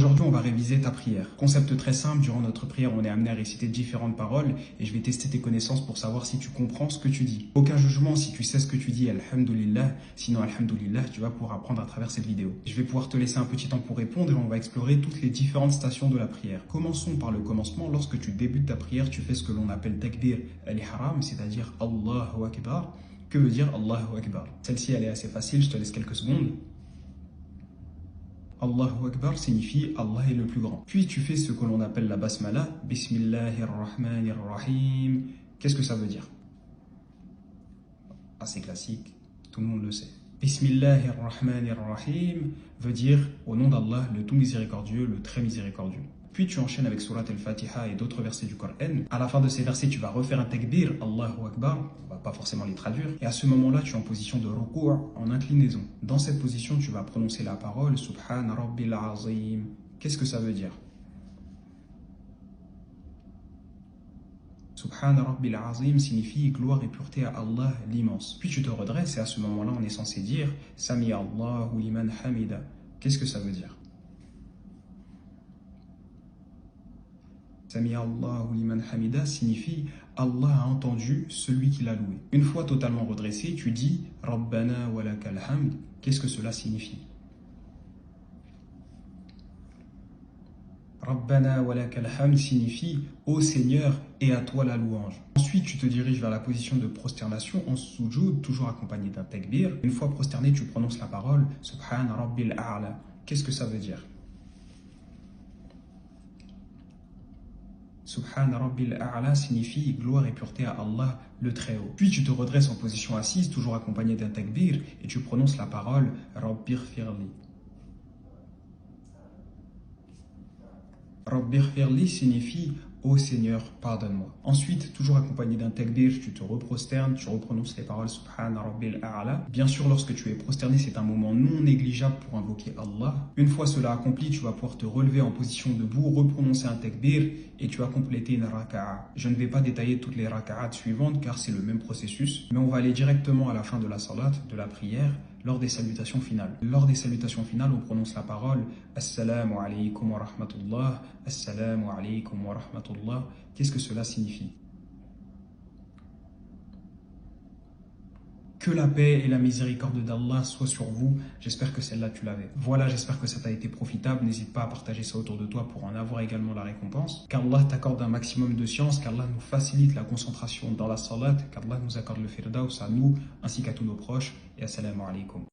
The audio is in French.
Aujourd'hui, on va réviser ta prière. Concept très simple, durant notre prière, on est amené à réciter différentes paroles et je vais tester tes connaissances pour savoir si tu comprends ce que tu dis. Aucun jugement si tu sais ce que tu dis, alhamdoulilah. Sinon, alhamdoulilah, tu vas pouvoir apprendre à travers cette vidéo. Je vais pouvoir te laisser un petit temps pour répondre et on va explorer toutes les différentes stations de la prière. Commençons par le commencement. Lorsque tu débutes ta prière, tu fais ce que l'on appelle takbir al-ihram, c'est-à-dire Allahu Akbar. Que veut dire Allahu Akbar? Celle-ci, elle est assez facile, je te laisse quelques secondes. Allahu Akbar signifie Allah est le plus grand. Puis tu fais ce que l'on appelle la basmala, Bismillahirrahmanirrahim. Qu'est-ce que ça veut dire? Assez classique, tout le monde le sait. Bismillahirrahmanirrahim veut dire au nom d'Allah, le tout miséricordieux, le très miséricordieux. Puis tu enchaînes avec Surat al-Fatiha et d'autres versets du Coran. À la fin de ces versets, tu vas refaire un takbir, Allahu Akbar. On va pas forcément les traduire. Et à ce moment-là, tu es en position de ruku', en inclinaison. Dans cette position, tu vas prononcer la parole Subhana Rabbil Azim. Qu'est-ce que ça veut dire? Subhana Rabbil Azim signifie gloire et pureté à Allah l'immense. Puis tu te redresses et à ce moment-là, on est censé dire Sami Allahu liman hamida. Qu'est-ce que ça veut dire? Sami Allahu liman hamida signifie Allah a entendu celui qui l'a loué. Une fois totalement redressé, tu dis Rabbana wa lakal hamd. Qu'est-ce que cela signifie? Rabbana wa lakal hamd signifie ô Seigneur et à toi la louange. Ensuite, tu te diriges vers la position de prosternation en sujoud, toujours accompagné d'un takbir. Une fois prosterné, tu prononces la parole Subhana Rabbil A'la. Qu'est-ce que ça veut dire? Subhana Rabbil A'la signifie gloire et pureté à Allah le Très-Haut. Puis tu te redresses en position assise, toujours accompagné d'un takbir, et tu prononces la parole Rabbighfirli. Rabbighfirli signifie ô Seigneur, pardonne-moi. Ensuite, toujours accompagné d'un takbir, tu te reprosternes, tu reprononces les paroles Subhana Rabbil A'la. Bien sûr, lorsque tu es prosterné, c'est un moment non négligeable pour invoquer Allah. Une fois cela accompli, tu vas pouvoir te relever en position debout, reprononcer un takbir et tu vas compléter une raka'a. Je ne vais pas détailler toutes les raka'at suivantes car c'est le même processus, mais on va aller directement à la fin de la salat, de la prière, lors des salutations finales. Lors des salutations finales, on prononce la parole Assalamu alaykum wa rahmatullah, Assalamu alaykum wa rahmatullah. Qu'est-ce que cela signifie? Que la paix et la miséricorde d'Allah soient sur vous. J'espère que celle-là, tu l'avais. Voilà, j'espère que ça t'a été profitable. N'hésite pas à partager ça autour de toi pour en avoir également la récompense. Qu'Allah t'accorde un maximum de science, qu'Allah nous facilite la concentration dans la salat, qu'Allah nous accorde le firdaus à nous ainsi qu'à tous nos proches. Et assalamu alaikum.